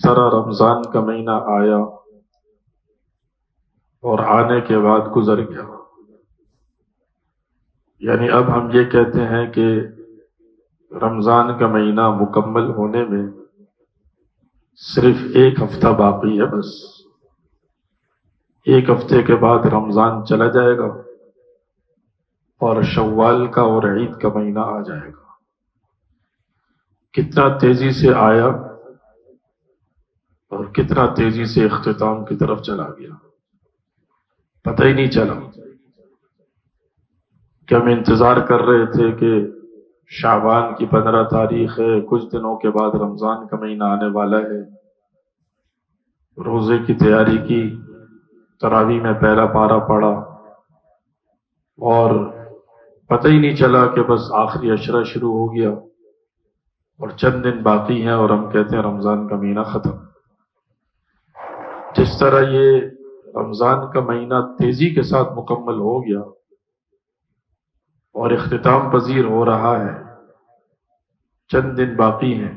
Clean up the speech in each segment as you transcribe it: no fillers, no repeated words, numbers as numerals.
طرح رمضان کا مہینہ آیا اور آنے کے بعد گزر گیا، یعنی اب ہم یہ کہتے ہیں کہ رمضان کا مہینہ مکمل ہونے میں صرف ایک ہفتہ باقی ہے، بس ایک ہفتے کے بعد رمضان چلا جائے گا اور شوال کا اور عید کا مہینہ آ جائے گا۔ کتنا تیزی سے آیا اور کتنا تیزی سے اختتام کی طرف چلا گیا، پتہ ہی نہیں چلا کہ ہم انتظار کر رہے تھے کہ شعبان کی 15 تاریخ ہے، کچھ دنوں کے بعد رمضان کا مہینہ آنے والا ہے، روزے کی تیاری کی، تراویح میں پہلا پارہ پڑا اور پتہ ہی نہیں چلا کہ بس آخری عشرہ شروع ہو گیا اور چند دن باقی ہیں اور ہم کہتے ہیں رمضان کا مہینہ ختم۔ جس طرح یہ رمضان کا مہینہ تیزی کے ساتھ مکمل ہو گیا اور اختتام پذیر ہو رہا ہے، چند دن باقی ہیں،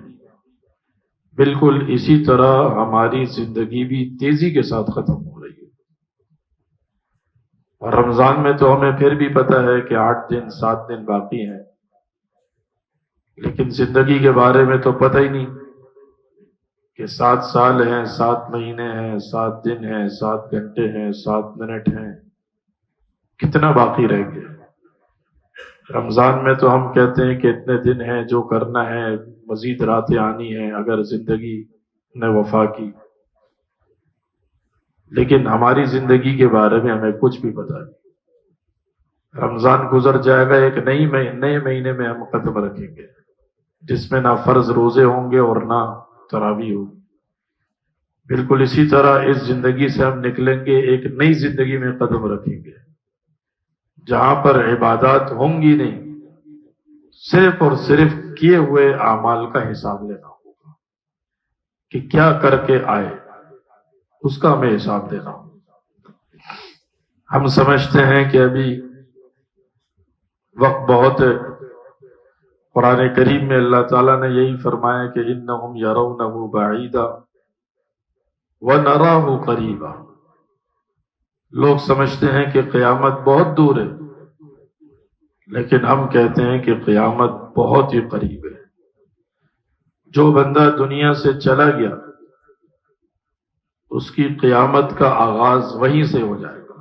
بالکل اسی طرح ہماری زندگی بھی تیزی کے ساتھ ختم ہو رہی ہے۔ اور رمضان میں تو ہمیں پھر بھی پتہ ہے کہ 8 دن 7 دن باقی ہیں، لیکن زندگی کے بارے میں تو پتہ ہی نہیں کہ 7 سال ہیں، 7 مہینے ہیں، 7 دن ہیں، 7 گھنٹے ہیں، 7 منٹ ہیں، کتنا باقی رہ گیا۔ رمضان میں تو ہم کہتے ہیں کہ اتنے دن ہیں، جو کرنا ہے، مزید راتیں آنی ہیں اگر زندگی نے وفا کی، لیکن ہماری زندگی کے بارے میں ہمیں کچھ بھی پتہ نہیں۔ رمضان گزر جائے گا، ایک نئے مہینے میں ہم قدم رکھیں گے جس میں نہ فرض روزے ہوں گے اور نہ تراویح ہوگی۔ بالکل اسی طرح اس زندگی سے ہم نکلیں گے، ایک نئی زندگی میں قدم رکھیں گے جہاں پر عبادات ہوں گی نہیں، صرف اور صرف کیے ہوئے اعمال کا حساب لینا ہوگا کہ کیا کر کے آئے، اس کا ہمیں حساب دینا ہوگا۔ ہم سمجھتے ہیں کہ ابھی وقت بہت ہے۔ قرآن کریم میں اللہ تعالیٰ نے یہی فرمایا کہ انہم یرونہ بعیدا ونراہ قریبا، لوگ سمجھتے ہیں کہ قیامت بہت دور ہے، لیکن ہم کہتے ہیں کہ قیامت بہت ہی قریب ہے۔ جو بندہ دنیا سے چلا گیا اس کی قیامت کا آغاز وہیں سے ہو جائے گا۔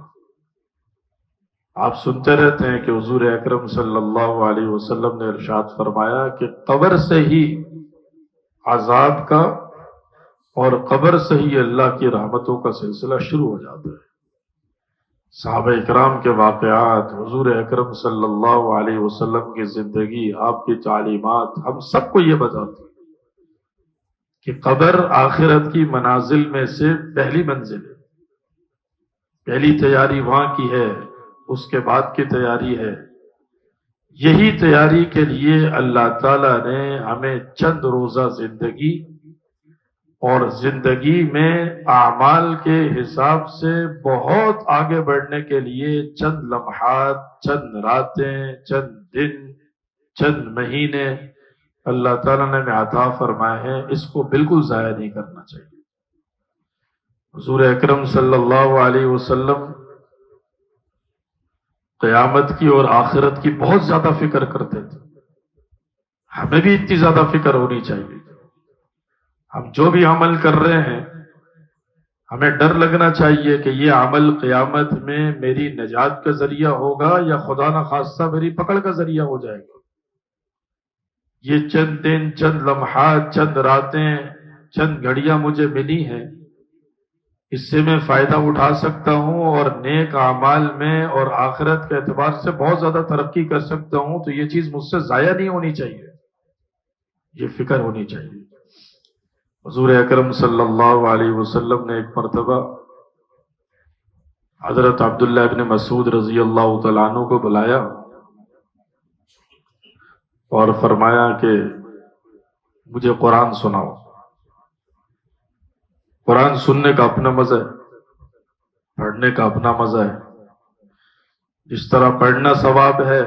آپ سنتے رہتے ہیں کہ حضور اکرم صلی اللہ علیہ وسلم نے ارشاد فرمایا کہ قبر سے ہی عذاب کا اور قبر سے ہی اللہ کی رحمتوں کا سلسلہ شروع ہو جاتا ہے۔ صحابہ اکرام کے واقعات، حضور اکرم صلی اللہ علیہ وسلم کی زندگی، آپ کی تعلیمات ہم سب کو یہ بتاتی ہیں کہ قبر آخرت کی منازل میں سے پہلی منزل ہے، پہلی تیاری وہاں کی ہے، اس کے بعد کی تیاری ہے۔ یہی تیاری کے لیے اللہ تعالیٰ نے ہمیں چند روزہ زندگی اور زندگی میں اعمال کے حساب سے بہت آگے بڑھنے کے لیے چند لمحات، چند راتیں، چند دن، چند مہینے اللہ تعالیٰ نے ہمیں عطا فرمائے ہیں، اس کو بالکل ضائع نہیں کرنا چاہیے۔ حضور اکرم صلی اللہ علیہ وسلم قیامت کی اور آخرت کی بہت زیادہ فکر کرتے تھے۔ ہمیں بھی اتنی زیادہ فکر ہونی چاہیے۔ ہم جو بھی عمل کر رہے ہیں ہمیں ڈر لگنا چاہیے کہ یہ عمل قیامت میں میری نجات کا ذریعہ ہوگا یا خدا نخواستہ میری پکڑ کا ذریعہ ہو جائے گا۔ یہ چند دن، چند لمحات، چند راتیں، چند گھڑیاں مجھے ملی ہیں، اس سے میں فائدہ اٹھا سکتا ہوں اور نیک اعمال میں اور آخرت کے اعتبار سے بہت زیادہ ترقی کر سکتا ہوں، تو یہ چیز مجھ سے ضائع نہیں ہونی چاہیے، یہ فکر ہونی چاہیے۔ حضور اکرم صلی اللہ علیہ وسلم نے ایک مرتبہ حضرت عبداللہ ابن مسعود رضی اللہ تعالیٰ عنہ کو بلایا اور فرمایا کہ مجھے قرآن سناؤ۔ قرآن سننے کا اپنا مزہ ہے، پڑھنے کا اپنا مزہ ہے۔ جس طرح پڑھنا ثواب ہے،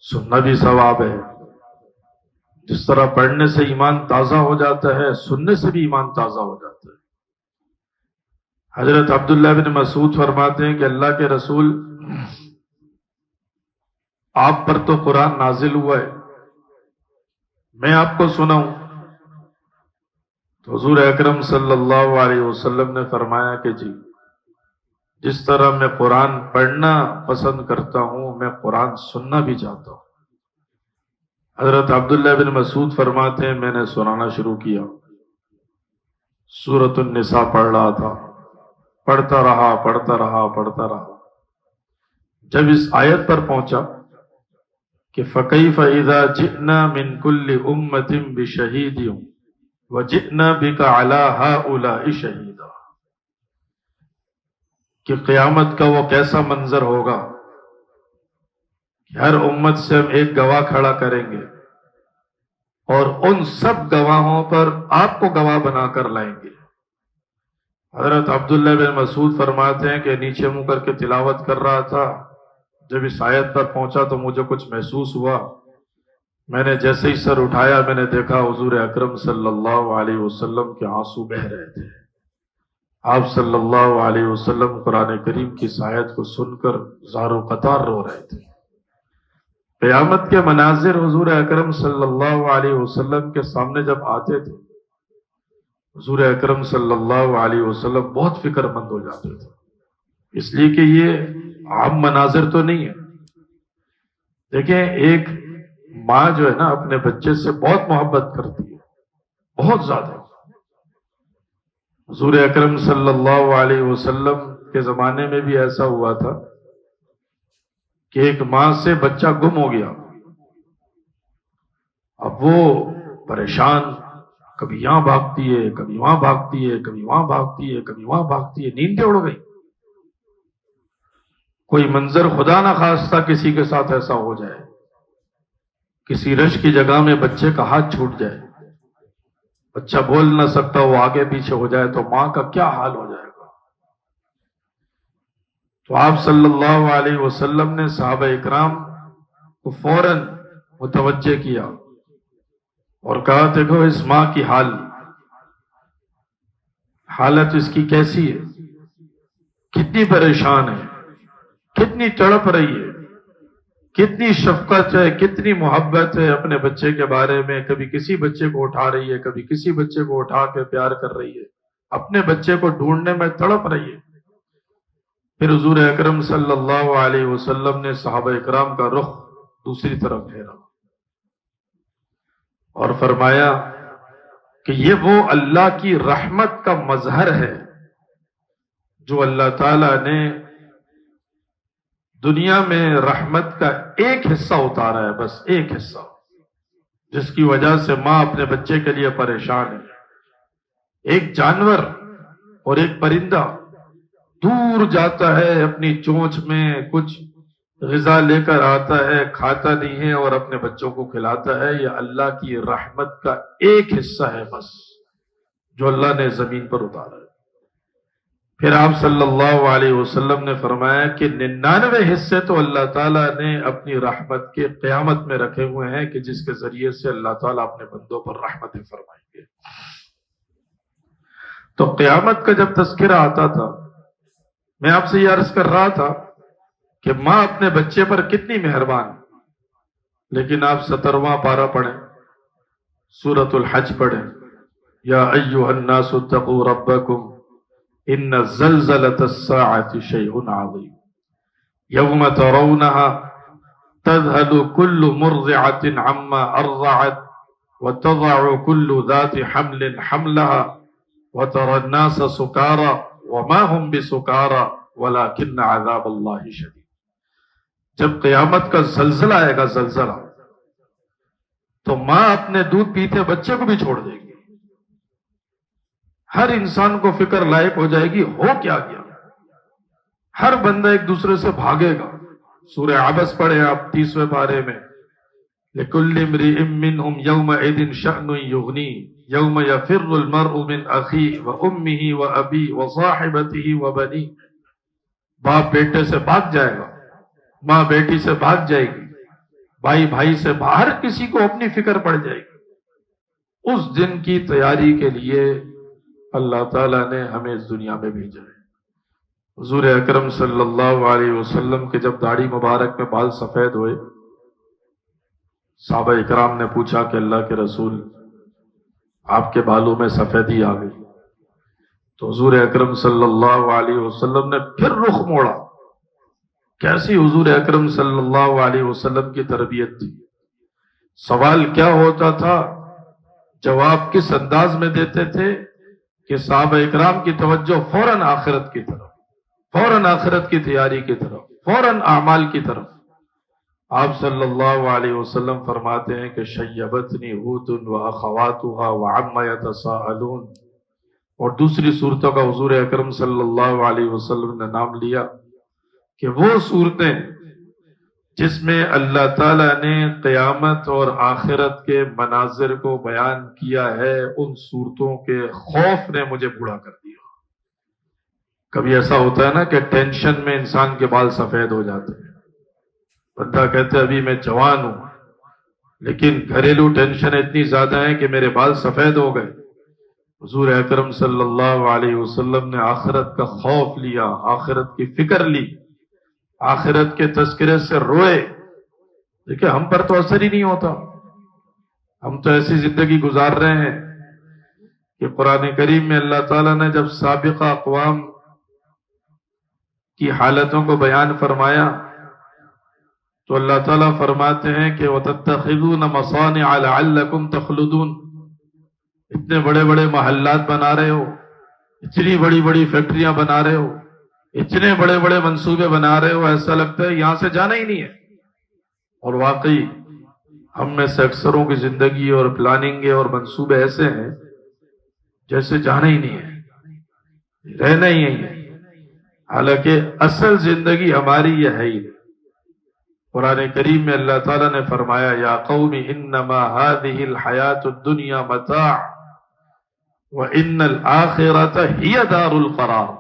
سننا بھی ثواب ہے۔ جس طرح پڑھنے سے ایمان تازہ ہو جاتا ہے، سننے سے بھی ایمان تازہ ہو جاتا ہے۔ حضرت عبداللہ بن مسعود فرماتے ہیں کہ اللہ کے رسول، آپ پر تو قرآن نازل ہوا ہے، میں آپ کو سناؤں؟ تو حضور اکرم صلی اللہ علیہ وسلم نے فرمایا کہ جی، جس طرح میں قرآن پڑھنا پسند کرتا ہوں، میں قرآن سننا بھی چاہتا ہوں۔ حضرت عبداللہ بن مسعود فرماتے ہیں میں نے سنانا شروع کیا، سورۃ النساء پڑھ رہا تھا، پڑھتا رہا، جب اس آیت پر پہنچا کہ فَكَيْفَ إِذَا جِئْنَا مِنْ كُلِّ أُمَّةٍ بِشَهِيدٍ وَجِئْنَا بِكَ عَلَى هَؤُلَاءِ شَهِيدًا، کہ قیامت کا وہ کیسا منظر ہوگا کہ ہر امت سے ہم ایک گواہ کھڑا کریں گے اور ان سب گواہوں پر آپ کو گواہ بنا کر لائیں گے۔ حضرت عبداللہ بن مسعود فرماتے ہیں کہ نیچے منہ کر کے تلاوت کر رہا تھا، جب اس آیت پر پہنچا تو مجھے کچھ محسوس ہوا۔ میں نے جیسے ہی سر اٹھایا، میں نے دیکھا حضور اکرم صلی اللہ علیہ وسلم کے آنسو بہہ رہے تھے۔ آپ صلی اللہ علیہ وسلم قرآن کریم کی اس آیت کو سن کر زار و قطار رو رہے تھے۔ قیامت کے مناظر حضور اکرم صلی اللہ علیہ وسلم کے سامنے جب آتے تھے، حضور اکرم صلی اللہ علیہ وسلم بہت فکر مند ہو جاتے تھے، اس لیے کہ یہ عام مناظر تو نہیں ہے۔ دیکھیں، ایک ماں جو ہے نا اپنے بچے سے بہت محبت کرتی ہے، بہت زیادہ۔ حضور اکرم صلی اللہ علیہ وسلم کے زمانے میں بھی ایسا ہوا تھا کہ ایک ماں سے بچہ گم ہو گیا۔ اب وہ پریشان، کبھی یہاں بھاگتی ہے، کبھی وہاں بھاگتی ہے، کبھی وہاں بھاگتی ہے، کبھی وہاں بھاگتی ہے، نیندیں اڑ گئی۔ کوئی منظر خدا نہ خواستہ کسی کے ساتھ ایسا ہو جائے، کسی رش کی جگہ میں بچے کا ہاتھ چھوٹ جائے، بچہ بول نہ سکتا، وہ آگے پیچھے ہو جائے تو ماں کا کیا حال ہو جائے گا۔ تو آپ صلی اللہ علیہ وسلم نے صحابہ اکرام کو فوراً متوجہ کیا اور کہا دیکھو اس ماں کی حالت اس کی کیسی ہے، کتنی پریشان ہے، کتنی تڑپ رہی ہے، کتنی شفقت ہے، کتنی محبت ہے اپنے بچے کے بارے میں، کبھی کسی بچے کو اٹھا رہی ہے، کبھی کسی بچے کو اٹھا کے پیار کر رہی ہے، اپنے بچے کو ڈھونڈنے میں تڑپ رہی ہے۔ پھر حضور اکرم صلی اللہ علیہ وسلم نے صحابہ اکرام کا رخ دوسری طرف پھیرا اور فرمایا کہ یہ وہ اللہ کی رحمت کا مظہر ہے جو اللہ تعالیٰ نے دنیا میں رحمت کا ایک حصہ اتارا ہے، بس ایک حصہ، جس کی وجہ سے ماں اپنے بچے کے لیے پریشان ہے۔ ایک جانور اور ایک پرندہ دور جاتا ہے، اپنی چونچ میں کچھ غذا لے کر آتا ہے، کھاتا نہیں ہے اور اپنے بچوں کو کھلاتا ہے، یہ اللہ کی رحمت کا ایک حصہ ہے بس، جو اللہ نے زمین پر اتارا ہے۔ پھر آپ صلی اللہ علیہ وسلم نے فرمایا کہ 99 حصے تو اللہ تعالیٰ نے اپنی رحمت کے قیامت میں رکھے ہوئے ہیں کہ جس کے ذریعے سے اللہ تعالیٰ اپنے بندوں پر رحمتیں فرمائیں گے۔ تو قیامت کا جب تذکرہ آتا تھا، میں آپ سے یہ عرض کر رہا تھا کہ ماں اپنے بچے پر کتنی مہربان، لیکن آپ 17واں پارہ پڑھیں، سورۃ الحج پڑھیں، یا ایھا الناس اتقوا ربکم ان زلزلۃ الساعۃ شیء عظیم یوم ترونها تذهل كل مرضعۃ عما ارضعت وتضع كل ذات حمل حملها وترى الناس سکارى وما هم بسکارى ولكن عذاب اللہ شدید۔ جب قیامت کا زلزلہ آئے گا، زلزلہ، تو ماں اپنے دودھ پیتے بچے کو بھی چھوڑ دے گی۔ ہر انسان کو فکر لائق ہو جائے گی ہو کیا گیا، ہر بندہ ایک دوسرے سے بھاگے گا۔ سورہ عبس پڑھے آپ 30ویں پارے میں، لِكُلِّ امْرِئٍ مِّنْهُمْ يَوْمَئِذٍ شَأْنٌ يُغْنِيهِ يَوْمَ يَفِرُّ الْمَرْءُ مِنْ أَخِيهِ وَأُمِّهِ وَأَبِيهِ وَصَاحِبَتِهِ وَبَنِيهِ۔ باپ بیٹے سے بھاگ جائے گا، ماں بیٹی سے بھاگ جائے گی، بھائی بھائی سے، ہر کسی کو اپنی فکر پڑ جائے گی۔ اس دن کی تیاری کے لیے اللہ تعالیٰ نے ہمیں اس دنیا میں بھیجا ہے۔ حضور اکرم صلی اللہ علیہ وسلم کے جب داڑھی مبارک میں بال سفید ہوئے، صحابہ اکرام نے پوچھا کہ اللہ کے رسول، آپ کے بالوں میں سفیدی آ گئی۔ تو حضور اکرم صلی اللہ علیہ وسلم نے پھر رخ موڑا۔ کیسی حضور اکرم صلی اللہ علیہ وسلم کی تربیت تھی! سوال کیا ہوتا تھا، جواب کس انداز میں دیتے تھے کہ صحابہ اکرام کی توجہ فوراً آخرت کی طرف، فوراً آخرت کی تیاری کی طرف، فوراً اعمال کی طرف۔ آپ صلی اللہ علیہ وسلم فرماتے ہیں کہ شیبتنی ہود واخواتها وعما یتساءلون، اور دوسری صورتوں کا حضور اکرم صلی اللہ علیہ وسلم نے نام لیا کہ وہ صورتیں جس میں اللہ تعالیٰ نے قیامت اور آخرت کے مناظر کو بیان کیا ہے، ان صورتوں کے خوف نے مجھے بوڑھا کر دیا۔ کبھی ایسا ہوتا ہے نا کہ ٹینشن میں انسان کے بال سفید ہو جاتے ہیں، بندہ کہتے ابھی میں جوان ہوں، لیکن گھریلو ٹینشن اتنی زیادہ ہے کہ میرے بال سفید ہو گئے۔ حضور اکرم صلی اللہ علیہ وسلم نے آخرت کا خوف لیا، آخرت کی فکر لی، آخرت کے تذکرے سے روئے۔ دیکھیں ہم پر تو اثر ہی نہیں ہوتا، ہم تو ایسی زندگی گزار رہے ہیں کہ قرآن کریم میں اللہ تعالیٰ نے جب سابقہ اقوام کی حالتوں کو بیان فرمایا تو اللہ تعالیٰ فرماتے ہیں کہ وَتَتَّخِذُونَ مَصَانِعَ لَعَلَّكُمْ تَخْلُدُونَ، اتنے بڑے بڑے محلات بنا رہے ہو، اتنی بڑی بڑی فیکٹریاں بنا رہے ہو، اتنے بڑے بڑے منصوبے بنا رہے ہو، ایسا لگتا ہے یہاں سے جانا ہی نہیں ہے۔ اور واقعی ہم میں سے اکثروں کی زندگی اور پلاننگ اور منصوبے ایسے ہیں جیسے جانا ہی نہیں ہے، رہنا ہی نہیں ہے، حالانکہ اصل زندگی ہماری یہ ہے ہی نہیں۔ قرآن کریم میں اللہ تعالیٰ نے فرمایا یا قوم انما هذه الحیات الدنیا متاع وان الآخرة هي دار القرار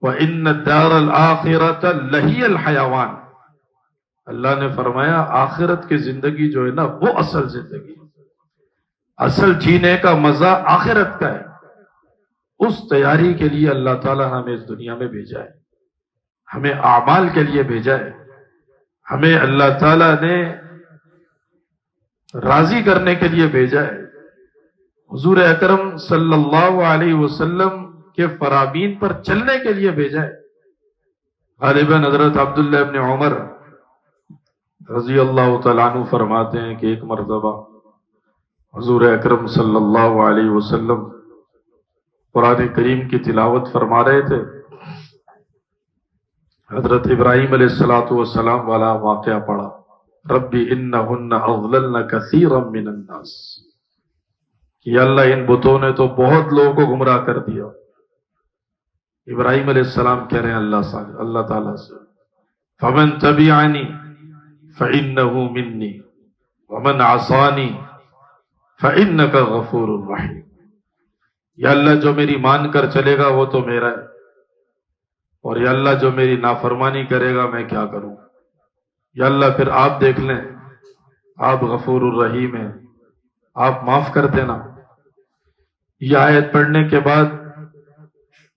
وان الدار الآخرة لہی الحیوان۔ اللہ نے فرمایا آخرت کی زندگی جو ہے نا وہ اصل زندگی، اصل جینے کا مزہ آخرت کا ہے۔ اس تیاری کے لیے اللہ تعالیٰ نے ہمیں اس دنیا میں بھیجا ہے، ہمیں اعمال کے لیے بھیجا ہے، ہمیں اللہ تعالیٰ نے راضی کرنے کے لیے بھیجا ہے۔ حضور اکرم صلی اللہ علیہ وسلم کے فرامین پر چلنے کے لیے بھیجا ہے۔ غالباً حضرت عبداللہ ابن عمر رضی اللہ تعالیٰ عنہ فرماتے ہیں کہ ایک مرتبہ حضور اکرم صلی اللہ علیہ وسلم قرآن کریم کی تلاوت فرما رہے تھے، حضرت ابراہیم علیہ السلام والا واقعہ پڑھا، ربی انہن اضللن کثیرا من الناس، کہ اللہ ان بتوں نے تو بہت لوگوں کو گمراہ کر دیا۔ ابراہیم علیہ السلام کہہ رہے ہیں اللہ تعالیٰ سے فمن تبعنی فإنہ منی ومن عصانی فإنک غفور رحیم، یا اللہ جو میری مان کر چلے گا وہ تو میرا ہے، اور یا اللہ جو میری نافرمانی کرے گا میں کیا کروں؟ یا اللہ پھر آپ دیکھ لیں، آپ غفور الرحیم ہیں، آپ معاف کر دینا۔ یہ آیت پڑھنے کے بعد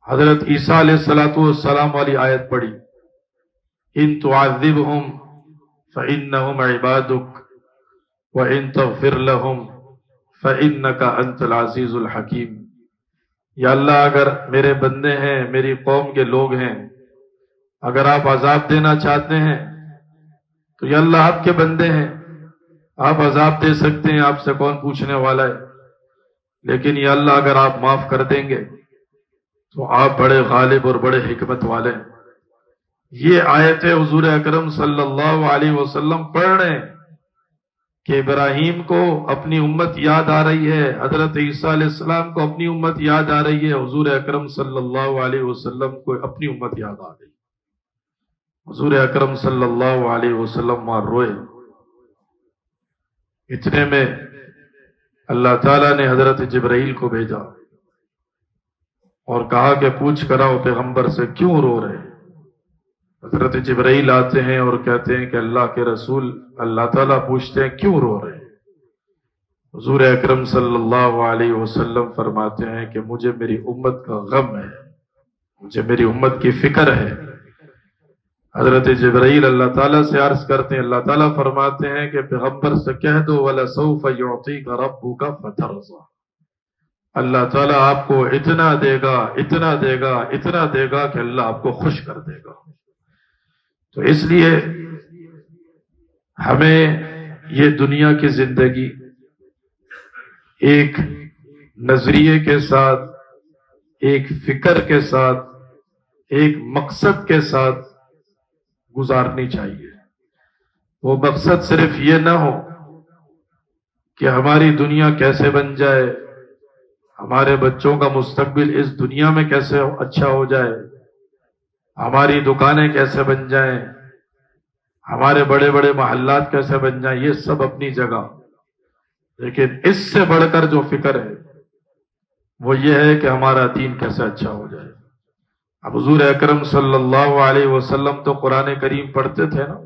حضرت عیسیٰ علیہ السلام والی آیت پڑھی، ان تعذبہم فإنہم عبادک وإن تغفر لهم فإنک انت العزیز الحکیم، یا اللہ اگر میرے بندے ہیں، میری قوم کے لوگ ہیں، اگر آپ عذاب دینا چاہتے ہیں تو یا اللہ آپ کے بندے ہیں، آپ عذاب دے سکتے ہیں، آپ سے کون پوچھنے والا ہے، لیکن یا اللہ اگر آپ معاف کر دیں گے تو آپ بڑے غالب اور بڑے حکمت والے ہیں۔ یہ آیتیں حضور اکرم صلی اللہ علیہ وسلم پڑھ رہے ہیں کہ ابراہیم کو اپنی امت یاد آ رہی ہے، حضرت عیسیٰ علیہ السلام کو اپنی امت یاد آ رہی ہے، حضور اکرم صلی اللہ علیہ وسلم کو اپنی امت یاد آ گئی۔ حضور اکرم صلی اللہ علیہ وسلم وہاں روئے۔ اتنے میں اللہ تعالیٰ نے حضرت جبرائیل کو بھیجا اور کہا کہ پوچھ کراؤ پیغمبر سے کیوں رو رہے ہیں۔ حضرت جبرائیل آتے ہیں اور کہتے ہیں کہ اللہ کے رسول، اللہ تعالیٰ پوچھتے ہیں کیوں رو رہے ہیں؟ حضور اکرم صلی اللہ علیہ وسلم فرماتے ہیں کہ مجھے میری امت کا غم ہے، مجھے میری امت کی فکر ہے۔ حضرت جبرائیل اللہ تعالیٰ سے عرض کرتے ہیں، اللہ تعالیٰ فرماتے ہیں کہ پیغمبر سے کہہ دو وَلَسَوْفَ يُعْطِيكَ رَبُّكَ فَتَرْضَىٰ، اللہ تعالیٰ آپ کو اتنا دے گا، اتنا دے گا، اتنا دے گا کہ اللہ آپ کو خوش کر دے گا۔ تو اس لیے ہمیں یہ دنیا کی زندگی ایک نظریے کے ساتھ، ایک فکر کے ساتھ، ایک مقصد کے ساتھ گزارنی چاہیے۔ وہ مقصد صرف یہ نہ ہو کہ ہماری دنیا کیسے بن جائے، ہمارے بچوں کا مستقبل اس دنیا میں کیسے اچھا ہو جائے، ہماری دکانیں کیسے بن جائیں، ہمارے بڑے بڑے محلات کیسے بن جائیں، یہ سب اپنی جگہ، لیکن اس سے بڑھ کر جو فکر ہے وہ یہ ہے کہ ہمارا دین کیسے اچھا ہو جائے۔ اب حضور اکرم صلی اللہ علیہ وسلم تو قرآن کریم پڑھتے تھے نا،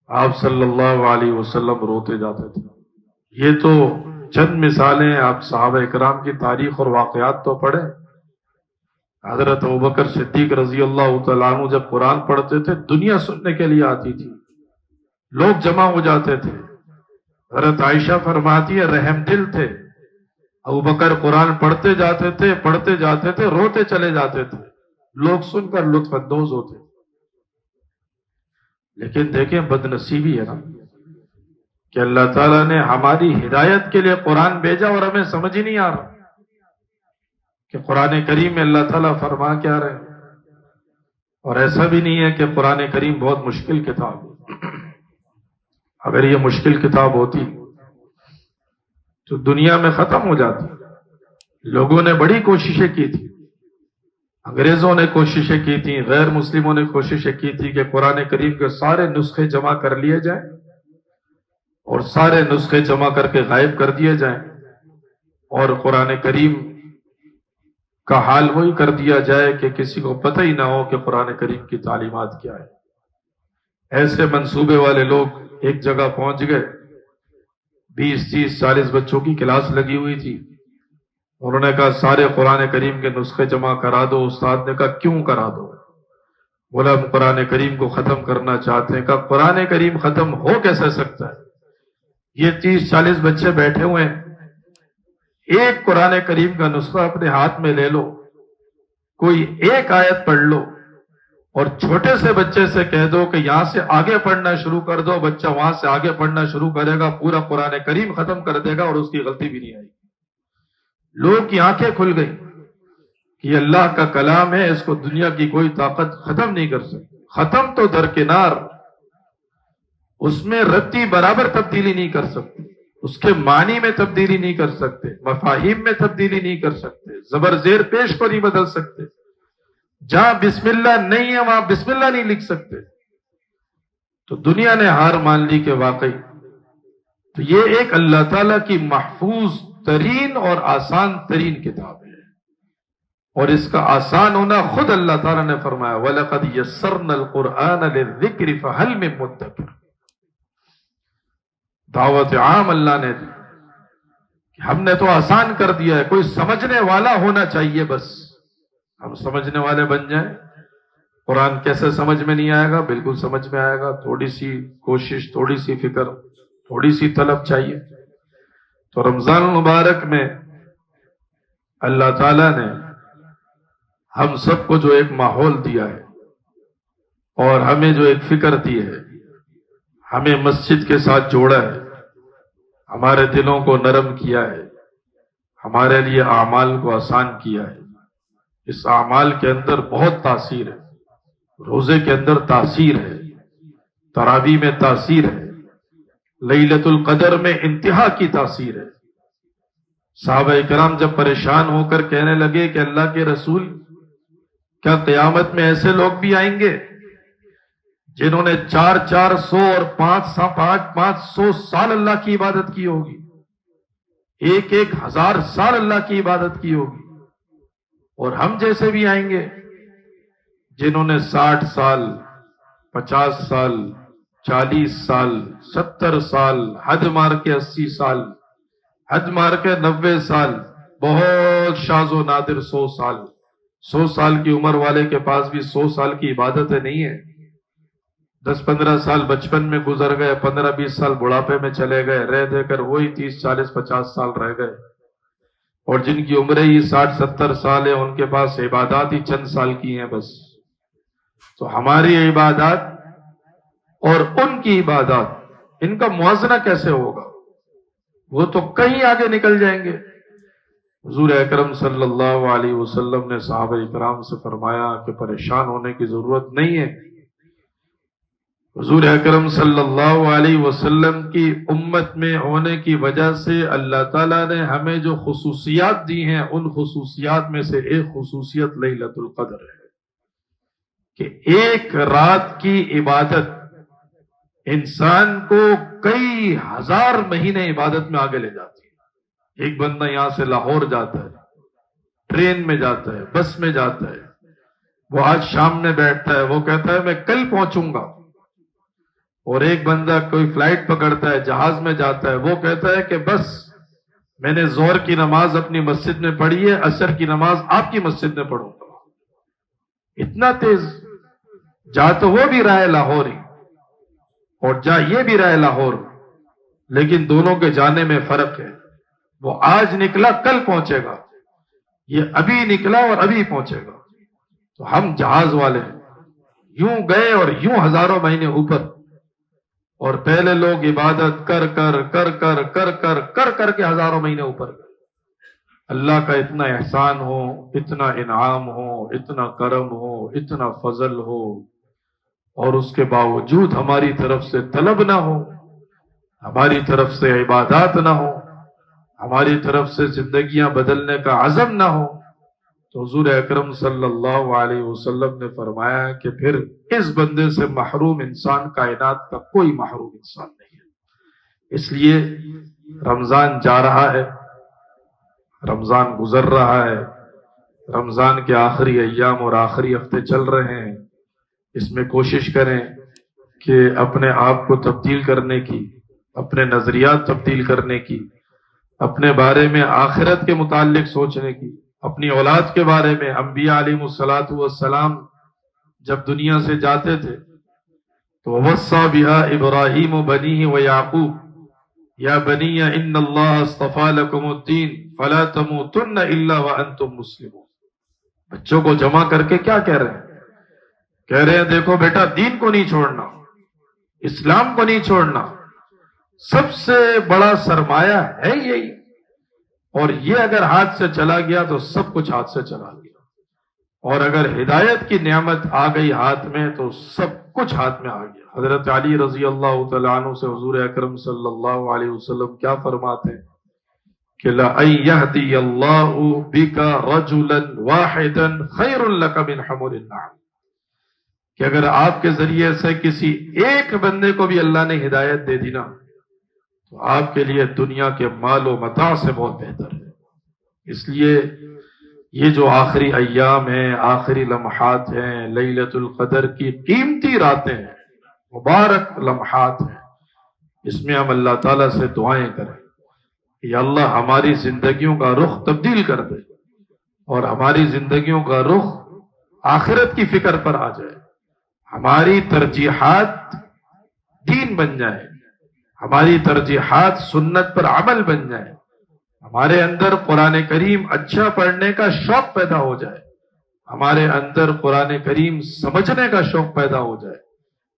آپ صلی اللہ علیہ وسلم روتے جاتے تھے۔ یہ تو چند مثالیں، آپ صحابہ اکرام کی تاریخ اور واقعات تو پڑھیں۔ حضرت ابوبکر صدیق رضی اللہ تعالیٰ عنہ جب قرآن پڑھتے تھے دنیا سننے کے لیے آتی تھی، لوگ جمع ہو جاتے تھے۔ حضرت عائشہ فرماتی ہے رحم دل تھے، ابوبکر قرآن پڑھتے جاتے تھے، روتے چلے جاتے تھے، لوگ سن کر لطف اندوز ہوتے۔ لیکن دیکھیں بد نصیبی ہے نا کہ اللہ تعالیٰ نے ہماری ہدایت کے لیے قرآن بھیجا اور ہمیں سمجھ ہی نہیں آ رہا کہ قرآن کریم میں اللہ تعالیٰ فرما کیا رہے ہیں۔ اور ایسا بھی نہیں ہے کہ قرآن کریم بہت مشکل کتاب ہے، اگر یہ مشکل کتاب ہوتی تو دنیا میں ختم ہو جاتی۔ لوگوں نے بڑی کوششیں کی تھی، انگریزوں نے کوششیں کی تھی، غیر مسلموں نے کوششیں کی تھی کہ قرآن کریم کے سارے نسخے جمع کر لیے جائیں اور سارے نسخے جمع کر کے غائب کر دیے جائیں اور قرآن کریم کا حال وہی کر دیا جائے کہ کسی کو پتہ ہی نہ ہو کہ قرآن کریم کی تعلیمات کیا ہے۔ ایسے منصوبے والے لوگ ایک جگہ پہنچ گئے، 20 30 40 بچوں کی کلاس لگی ہوئی تھی، انہوں نے کہا سارے قرآن کریم کے نسخے جمع کرا دو۔ استاد نے کہا کیوں کرا دو؟ بولا ہم قرآن کریم کو ختم کرنا چاہتے ہیں۔ کہا قرآن کریم ختم ہو کیسے سکتا ہے؟ یہ 30 40 بچے بیٹھے ہوئے ہیں، ایک قرآن کریم کا نسخہ اپنے ہاتھ میں لے لو، کوئی ایک آیت پڑھ لو اور چھوٹے سے بچے سے کہہ دو کہ یہاں سے آگے پڑھنا شروع کر دو، بچہ وہاں سے آگے پڑھنا شروع کرے گا، پورا قرآن کریم ختم کر دے گا اور اس کی غلطی بھی نہیں آئے گی۔ لوگ کی آنکھیں کھل گئی کہ یہ اللہ کا کلام ہے، اس کو دنیا کی کوئی طاقت ختم نہیں کر سکتی۔ ختم تو درکنار، اس میں رتی برابر تبدیلی نہیں کر سکتے، اس کے معنی میں تبدیلی نہیں کر سکتے، مفاہیم میں تبدیلی نہیں کر سکتے، زبر زیر پیش کو نہیں بدل سکتے، جہاں بسم اللہ نہیں ہے وہاں بسم اللہ نہیں لکھ سکتے۔ تو دنیا نے ہار مان لی کہ واقعی تو یہ ایک اللہ تعالیٰ کی محفوظ ترین اور آسان ترین کتاب ہے، اور اس کا آسان ہونا خود اللہ تعالیٰ نے فرمایا وَلَقَدْ يَسَّرْنَا الْقُرْآنَ لِلذِّكْرِ فَهَلْ مِن مُدَّكِرٍ۔ دعوت عام اللہ نے دی کہ ہم نے تو آسان کر دیا ہے، کوئی سمجھنے والا ہونا چاہیے، بس ہم سمجھنے والے بن جائیں۔ قرآن کیسے سمجھ میں نہیں آئے گا؟ بالکل سمجھ میں آئے گا، تھوڑی سی کوشش، تھوڑی سی فکر، تھوڑی سی طلب چاہیے۔ تو رمضان المبارک میں اللہ تعالیٰ نے ہم سب کو جو ایک ماحول دیا ہے اور ہمیں جو ایک فکر دی ہے، ہمیں مسجد کے ساتھ جوڑا ہے، ہمارے دلوں کو نرم کیا ہے، ہمارے لیے اعمال کو آسان کیا ہے۔ اس اعمال کے اندر بہت تاثیر ہے، روزے کے اندر تاثیر ہے، تراویح میں تاثیر ہے، لیلۃ القدر میں انتہا کی تاثیر ہے۔ صحابہ کرام جب پریشان ہو کر کہنے لگے کہ اللہ کے رسول، کیا قیامت میں ایسے لوگ بھی آئیں گے جنہوں نے 400 اور 500 سال اللہ کی عبادت کی ہوگی، 1000 سال اللہ کی عبادت کی ہوگی، اور ہم جیسے بھی آئیں گے جنہوں نے 60 سال 50 سال 40 سال 70 سال حد مار کے 80 سال حد مار کے 90 سال، بہت شاذ و نادر 100 سال، 100 سال کی عمر والے کے پاس بھی 100 سال کی عبادتیں نہیں ہے۔ 10-15 سال بچپن میں گزر گئے، 15-20 سال بڑھاپے میں چلے گئے، رہ دے کر وہی 30-40-50 سال رہ گئے، اور جن کی عمریں ہی 60-70 سال ہے ان کے پاس عبادات ہی چند سال کی ہیں بس۔ تو ہماری عبادات اور ان کی عبادات، ان کا موازنہ کیسے ہوگا؟ وہ تو کہیں آگے نکل جائیں گے۔ حضور اکرم صلی اللہ علیہ وسلم نے صحابہ اکرام سے فرمایا کہ پریشان ہونے کی ضرورت نہیں ہے۔ حضور اکرم صلی اللہ علیہ وسلم کی امت میں ہونے کی وجہ سے اللہ تعالیٰ نے ہمیں جو خصوصیات دی ہیں، ان خصوصیات میں سے ایک خصوصیت لیلۃ القدر ہے کہ ایک رات کی عبادت انسان کو کئی ہزار مہینے عبادت میں آگے لے جاتی ہے۔ ایک بندہ یہاں سے لاہور جاتا ہے، ٹرین میں جاتا ہے، بس میں جاتا ہے، وہ آج شام میں بیٹھتا ہے، وہ کہتا ہے میں کل پہنچوں گا۔ اور ایک بندہ کوئی فلائٹ پکڑتا ہے، جہاز میں جاتا ہے، وہ کہتا ہے کہ بس میں نے ظہر کی نماز اپنی مسجد میں پڑھی ہے، عصر کی نماز آپ کی مسجد میں پڑھوں گا۔ اتنا تیز جا تو وہ بھی رہا ہے لاہور ہی، اور جا یہ بھی رہا ہے لاہور، لیکن دونوں کے جانے میں فرق ہے۔ وہ آج نکلا کل پہنچے گا، یہ ابھی نکلا اور ابھی پہنچے گا۔ تو ہم جہاز والے یوں گئے اور یوں ہزاروں مہینے اوپر، اور پہلے لوگ عبادت کر کر کر کر کر کر کر کر کے ہزاروں مہینے اوپر گئے۔ اللہ کا اتنا احسان ہو، اتنا انعام ہو، اتنا کرم ہو، اتنا فضل ہو، اور اس کے باوجود ہماری طرف سے طلب نہ ہو، ہماری طرف سے عبادات نہ ہو، ہماری طرف سے زندگیاں بدلنے کا عزم نہ ہو، تو حضور اکرم صلی اللہ علیہ وسلم نے فرمایا کہ پھر اس بندے سے محروم انسان کائنات کا کوئی محروم انسان نہیں ہے۔ اس لیے رمضان جا رہا ہے، رمضان گزر رہا ہے، رمضان کے آخری ایام اور آخری ہفتے چل رہے ہیں۔ اس میں کوشش کریں کہ اپنے آپ کو تبدیل کرنے کی، اپنے نظریات تبدیل کرنے کی، اپنے بارے میں آخرت کے متعلق سوچنے کی، اپنی اولاد کے بارے میں۔ انبیاء علیہ الصلوۃ والسلام جب دنیا سے جاتے تھے تو وصى بها ابراہیم بنیہ ویعقوب یا بنی ان اللہ اصطفى لكم الدین فلا تموتن الا وانتم مسلمون۔ بچوں کو جمع کر کے کیا کہہ رہے ہیں؟ کہہ رہے ہیں دیکھو بیٹا، دین کو نہیں چھوڑنا، اسلام کو نہیں چھوڑنا، سب سے بڑا سرمایہ ہے یہی، اور یہ اگر ہاتھ سے چلا گیا تو سب کچھ ہاتھ سے چلا گیا، اور اگر ہدایت کی نعمت آ گئی ہاتھ میں تو سب کچھ ہاتھ میں آ گیا۔ حضرت علی رضی اللہ تعالیٰ عنہ سے حضور اکرم صلی اللہ علیہ وسلم کیا فرماتے ہیں کہ لَأَن يَهْدِيَ اللَّهُ بِكَ رَجُلًا وَاحِدًا خَيْرٌ لَكَ مِنْ حُمُرِ النَّعَمِ، کہ اگر آپ کے ذریعے سے کسی ایک بندے کو بھی اللہ نے ہدایت دے دی نا تو آپ کے لیے دنیا کے مال و متاع سے بہت بہتر ہے۔ اس لیے یہ جو آخری ایام ہیں، آخری لمحات ہیں، لیلۃ القدر کی قیمتی راتیں ہیں، مبارک لمحات ہیں، اس میں ہم اللہ تعالیٰ سے دعائیں کریں، یا اللہ ہماری زندگیوں کا رخ تبدیل کر دے، اور ہماری زندگیوں کا رخ آخرت کی فکر پر آ جائے، ہماری ترجیحات دین بن جائیں، ہماری ترجیحات سنت پر عمل بن جائیں، ہمارے اندر قرآن کریم اچھا پڑھنے کا شوق پیدا ہو جائے، ہمارے اندر قرآن کریم سمجھنے کا شوق پیدا ہو جائے،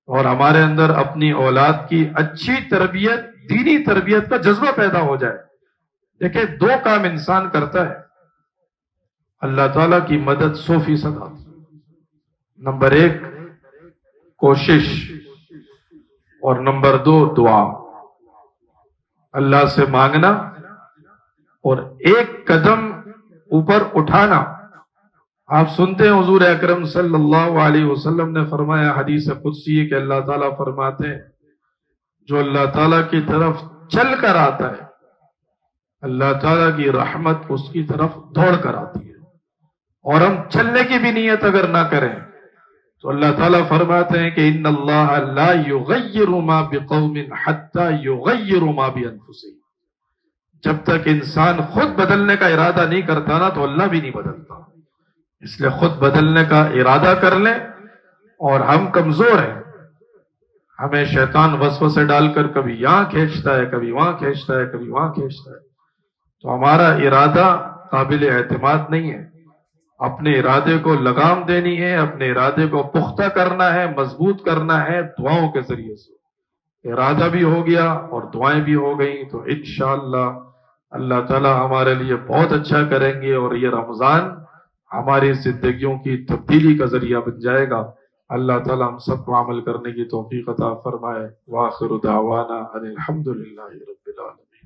اور ہمارے اندر اپنی اولاد کی اچھی تربیت، دینی تربیت کا جذبہ پیدا ہو جائے۔ دیکھیں، دو کام انسان کرتا ہے، اللہ تعالیٰ کی مدد 100% آتی ہے۔ نمبر 1 کوشش، اور نمبر 2 دعا، اللہ سے مانگنا اور ایک قدم اوپر اٹھانا۔ آپ سنتے ہیں حضور اکرم صلی اللہ علیہ وسلم نے فرمایا، حدیث قدسی ہے کہ اللہ تعالیٰ فرماتے ہیں جو اللہ تعالیٰ کی طرف چل کر آتا ہے، اللہ تعالیٰ کی رحمت اس کی طرف دوڑ کر آتی ہے، اور ہم چلنے کی بھی نیت اگر نہ کریں تو اللہ تعالیٰ فرماتے ہیں کہ ان اللہ لا یغیر ما بقوم حتی یغیروا ما بانفسہم۔ جب تک انسان خود بدلنے کا ارادہ نہیں کرتا نا تو اللہ بھی نہیں بدلتا. اس لیے خود بدلنے کا ارادہ کر لیں. اور ہم کمزور ہیں، ہمیں شیطان وسوسے ڈال کر کبھی یہاں کھینچتا ہے، کبھی وہاں کھینچتا ہے، کبھی وہاں کھینچتا ہے. تو ہمارا ارادہ قابل اعتماد نہیں ہے. اپنے ارادے کو لگام دینی ہے، اپنے ارادے کو پختہ کرنا ہے، مضبوط کرنا ہے دعاؤں کے ذریعے سے. ارادہ بھی ہو گیا اور دعائیں بھی ہو گئی تو انشاءاللہ اللہ تعالی ہمارے لیے بہت اچھا کریں گے، اور یہ رمضان ہماری زندگیوں کی تبدیلی کا ذریعہ بن جائے گا. اللہ تعالی ہم سب کو عمل کرنے کی توفیق عطا فرمائے. وآخر دعوانا ان الحمد للہ رب العالمین.